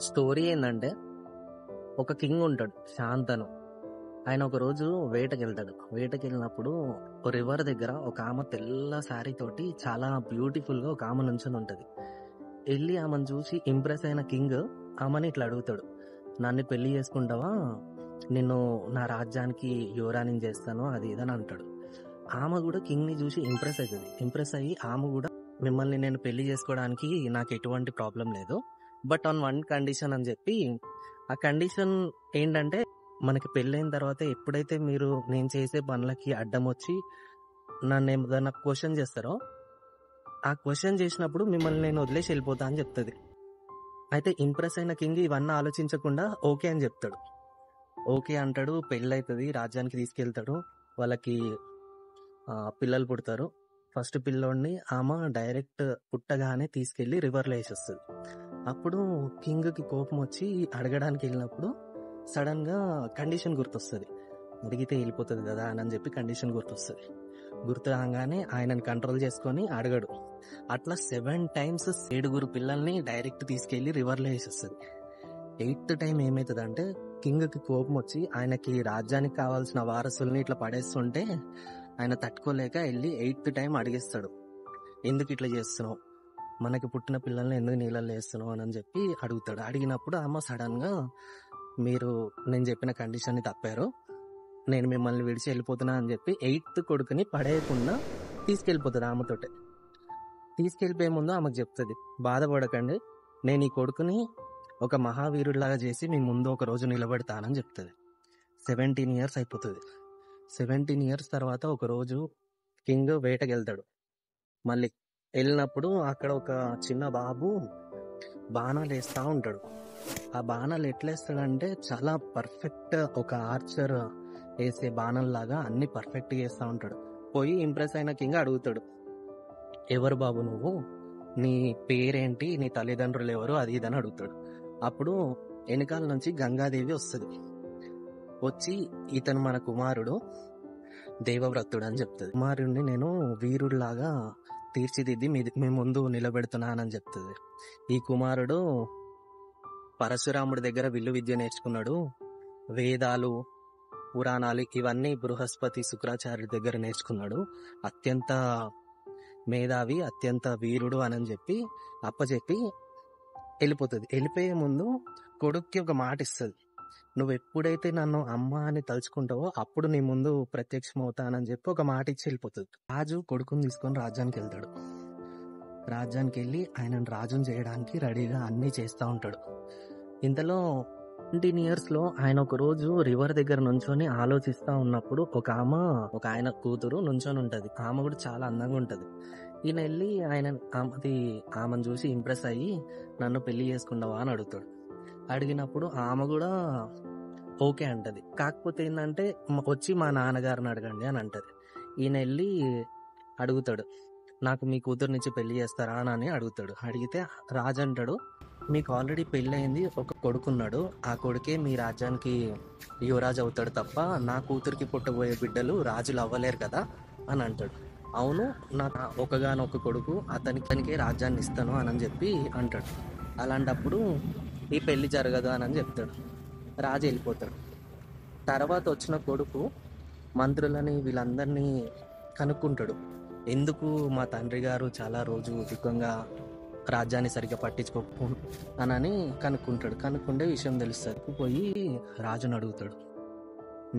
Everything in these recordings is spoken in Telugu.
స్టోరీ ఏందంటే, ఒక కింగ్ ఉంటాడు శాంతను. ఆయన ఒకరోజు వేటకెళ్తాడు. వేటకెళ్ళినప్పుడు ఓ రివర్ దగ్గర ఒక ఆమె తెల్ల శారీ తోటి చాలా బ్యూటిఫుల్‌గా ఒక ఆమె నుంచొని ఉంటది. ఎళ్లి ఆమెను చూసి ఇంప్రెస్ అయిన కింగ్ ఆమెని ఇట్లా అడుగుతాడు. "నన్ను పెళ్లి చేసుకుంటావా? నిన్ను నా రాజ్యానికి యువరాణిని చేస్తాను" అది ఇది అని అంటాడు. ఆమె గూడా కింగ్‌ని చూసి ఇంప్రెస్ అయితది. ఇంప్రెస్ అయ్యి ఆమె గూడా మిమ్మల్ని నేను పెళ్లి చేసుకోవడానికి నాకు ఎటువంటి ప్రాబ్లమ్ లేదు. బట్ ఆన్ వన్ కండిషన్ అని చెప్పి, ఆ కండిషన్ ఏంటంటే, మనకి పెళ్ళైన తర్వాత ఎప్పుడైతే మీరు నేను చేసే పనులకి అడ్డమొచ్చి నన్నేదైనా క్వెషన్ చేస్తారో, ఆ క్వెషన్ చేసినప్పుడు మిమ్మల్ని నేను వదిలేసి వెళ్ళిపోతా అని చెప్తది. అయితే ఇంప్రెస్ అయిన కింగ్ ఇవన్నీ ఆలోచించకుండా ఓకే అని చెప్తాడు. ఓకే అంటాడు. పెళ్ళైతది. రాజ్యానికి తీసుకెళ్తాడు. వాళ్ళకి పిల్లలు పుడతారు. ఫస్ట్ పిల్లోడిని ఆమె డైరెక్ట్ పుట్టగానే తీసుకెళ్లి రివర్‌లో ఏసేస్తది. అప్పుడు కింగ్‌కి కోపం వచ్చి అడగడానికి వెళ్ళినప్పుడు సడన్‌గా కండిషన్ గుర్తొస్తది. అడిగితే వెళ్ళిపోతది కదా అని చెప్పి కండిషన్ గుర్తొస్తది. గుర్తు రాగానే ఆయనని కంట్రోల్ చేసుకొని అడగడు. అట్లా 7 టైమ్స్ 7 పిల్లల్ని డైరెక్ట్ తీసుకెళ్లి రివర్‌లో ఏసేస్తది. 8థ్ టైం ఏమైతదంటే, కింగ్‌కి కోపం వచ్చి ఆయనకి రాజ్యానికి కావాల్సిన వారసుల్ని ఇట్లా పడేస్తుంటే ఆయన తట్టుకోలేక వెళ్ళి 8థ్ టైం అడిగేస్తాడు. ఎందుకు ఇట్లా చేస్తున్నావు? మనకి పుట్టిన పిల్లల్ని ఎందుకు నీళ్ళల్లో వేస్తున్నావు అని చెప్పి అడుగుతాడు. అడిగినప్పుడు ఆమె సడన్ గా, మీరు నేను చెప్పిన కండిషన్ ని తప్పారు, నేను మిమ్మల్ని విడిచి వెళ్ళిపోతున్నా అని చెప్పి 8థ్ కొడుకుని పడేయకుండా తీసుకెళ్ళిపోతుంది. ఆమెతోటే తీసుకెళ్ళిపోయే ముందు ఆమెకు చెప్తుంది, బాధపడకండి, నేను ఈ కొడుకుని ఒక మహావీరుడిలాగా చేసి మీ ముందు ఒక రోజు నిలబెడతానని చెప్తుంది. 17 ఇయర్స్ అయిపోతుంది. 17 ఇయర్స్ తర్వాత ఒక రోజు కింగ్ వేటకెళ్తాడు. మళ్ళీ వెళ్ళినప్పుడు అక్కడ ఒక చిన్న బాబు బాణాలు వేస్తా ఉంటాడు. ఆ బాణాలు ఎట్లా వేస్తాడంటే, చాలా పర్ఫెక్ట్, ఒక ఆర్చర్ వేసే బాణంలాగా అన్ని పర్ఫెక్ట్ గా వేస్తా ఉంటాడు. పోయి ఇంప్రెస్ అయిన కింగ్ అడుగుతాడు, ఎవరు బాబు నువ్వు, నీ పేరేంటి, నీ తల్లిదండ్రులు ఎవరు, అది ఇదని అడుగుతాడు. అప్పుడు వెనకాల నుంచి గంగాదేవి వస్తుంది. వచ్చి, ఇతను మన కుమారుడు దేవవ్రతుడు అని చెప్తుంది. కుమారుడిని నేను వీరుడిలాగా తీర్చిదిద్ది మీ ముందు నిలబెడుతున్నానని చెప్తుంది. ఈ కుమారుడు పరశురాముడి దగ్గర విల్లు విద్య నేర్చుకున్నాడు. వేదాలు, పురాణాలు ఇవన్నీ బృహస్పతి శుక్రాచార్యుడి దగ్గర నేర్చుకున్నాడు. అత్యంత మేధావి, అత్యంత వీరుడు అని చెప్పి అప్పచెప్పి వెళ్ళిపోతుంది. వెళ్ళిపోయే ముందు కొడుక్కి ఒక మాట ఇస్తుంది, నువ్వు ఎప్పుడైతే నన్ను అమ్మ అని తలుచుకుంటావో అప్పుడు నీ ముందు ప్రత్యక్షమవుతానని చెప్పి ఒక మాట ఇచ్చి వెళ్ళిపోతుంది. రాజు కొడుకుని తీసుకొని రాజ్యానికి వెళ్తాడు. రాజ్యానికి వెళ్ళి ఆయనను రాజుని చేయడానికి రెడీగా అన్ని చేస్తూ ఉంటాడు. ఇంతలో 17 ఇయర్స్ లో ఆయన ఒక రోజు రివర్ దగ్గర నుంచొని ఆలోచిస్తా ఉన్నప్పుడు ఒక ఆయన కూతురు నుంచొని ఉంటది. ఆమె కూడా చాలా అందంగా ఉంటది. ఈయన వెళ్ళి ఆమెను చూసి ఇంప్రెస్ అయ్యి, నన్ను పెళ్లి చేసుకుంటావా అని అడుగుతాడు. అడిగినప్పుడు ఆమె కూడా ఓకే అంటది. కాకపోతే ఏంటంటే, వచ్చి మా నాన్నగారిని అడగండి అని అంటది. ఈయన వెళ్ళి అడుగుతాడు, నాకు మీ కూతురు నుంచి పెళ్లి చేస్తారా అని అడుగుతాడు. అడిగితే రాజు అంటాడు, మీకు ఆల్రెడీ పెళ్లి అయింది, ఒక కొడుకున్నాడు, ఆ కొడుకే మీ రాజ్యానికి యువరాజు అవుతాడు తప్ప నా కూతురికి పుట్టబోయే బిడ్డలు రాజులు అవ్వలేరు కదా అని అంటాడు. అవును, నా ఒకగానొక కొడుకు, అతనికే రాజ్యాన్ని ఇస్తాను అని చెప్పి అంటాడు. అలాంటప్పుడు ఈ పెళ్లి జరగదు అని చెప్తాడు. రాజు వెళ్ళిపోతాడు. తర్వాత వచ్చిన కొడుకు మంత్రులని వీళ్ళందరినీ కనుక్కుంటాడు. ఎందుకు మా తండ్రి గారు చాలా రోజు దుఃఖంగా రాజ్యాన్ని సరిగ్గా పట్టించుకోకు అని కనుక్కుంటే విషయం తెలుస్తుంది. పోయి రాజుని అడుగుతాడు,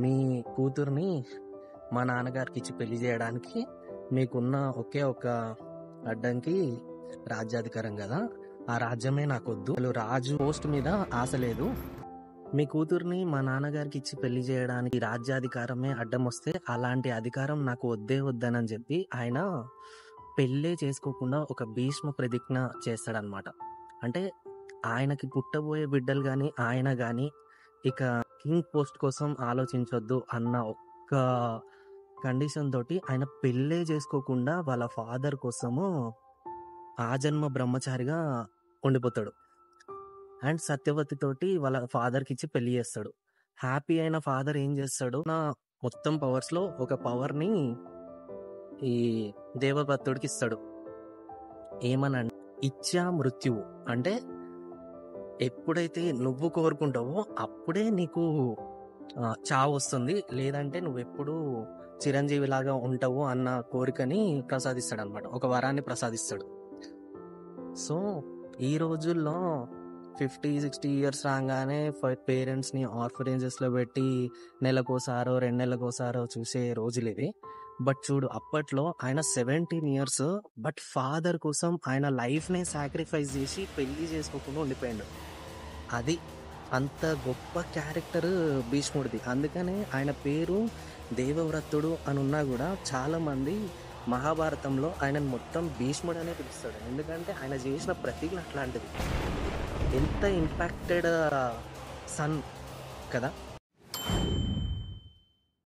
మీ కూతుర్ని మా నాన్నగారికి ఇచ్చి పెళ్లి చేయడానికి మీకున్న ఒకే ఒక అడ్డంకి రాజ్యాధికారం కదా, ఆ రాజ్యమే నాకొద్దు, రాజు పోస్ట్ మీద ఆశ లేదు, మీ కూతుర్ని మా నాన్నగారికి ఇచ్చి పెళ్లి చేయడానికి రాజ్యాధికారమే అడ్డం వస్తే అలాంటి అధికారం నాకు వద్దని చెప్పి ఆయన పెళ్ళే చేసుకోకుండా ఒక భీష్మ ప్రతిజ్ఞ చేస్తాడనమాట. అంటే ఆయనకి పుట్టబోయే బిడ్డలు గాని ఆయన గాని ఇక కింగ్ పోస్ట్ కోసం ఆలోచించొద్దు అన్న ఒక్క కండిషన్ తోటి ఆయన పెళ్ళే చేసుకోకుండా వాళ్ళ ఫాదర్ కోసము ఆజన్మ బ్రహ్మచారిగా ఉండిపోతాడు. అండ్ సత్యవతి తోటి వాళ్ళ ఫాదర్ కి ఇచ్చి పెళ్లి చేస్తాడు. హ్యాపీ అయిన ఫాదర్ ఏం చేస్తాడు, నా మొత్తం పవర్స్ లో ఒక పవర్ ని ఈ దేవభక్తుడికి ఇస్తాడు. ఏమనంటే ఇచ్చా మృత్యువు, అంటే ఎప్పుడైతే నువ్వు కోరుకుంటావో అప్పుడే నీకు చావొస్తుంది. లేదంటే నువ్వెప్పుడూ చిరంజీవిలాగా ఉంటావు అన్న కోరికని ప్రసాదిస్తాడనమాట. ఒక వరాన్ని ప్రసాదిస్తాడు. సో, ఈ రోజుల్లో 50, 60 ఇయర్స్ రాంగానే పేరెంట్స్‌ని ఆర్ఫనేజెస్‌లో పెట్టి నెలకోసారో, 2 నెలలకోసారో చూసే రోజులివి. బట్ చూడు అప్పట్లో ఆయన 17 ఇయర్స్ బట్ ఫాదర్ కోసం ఆయన లైఫ్‌నే సాక్రిఫైస్ చేసి పెళ్లి చేసుకోకుండా ఉండిపోయిండు. అది అంత గొప్ప క్యారెక్టర్ భీష్ముడిది. అందుకనే ఆయన పేరు దేవవ్రతుడు అని ఉన్నా కూడా చాలామంది మహాభారతంలో ఆయనను మొత్తం భీష్ముడనే పిలుస్తాడు. ఎందుకంటే ఆయన చేసిన ప్రతిజ్ఞ అట్లాంటిది. ఎంత ఇంపాక్టెడ్ సన్ కదా!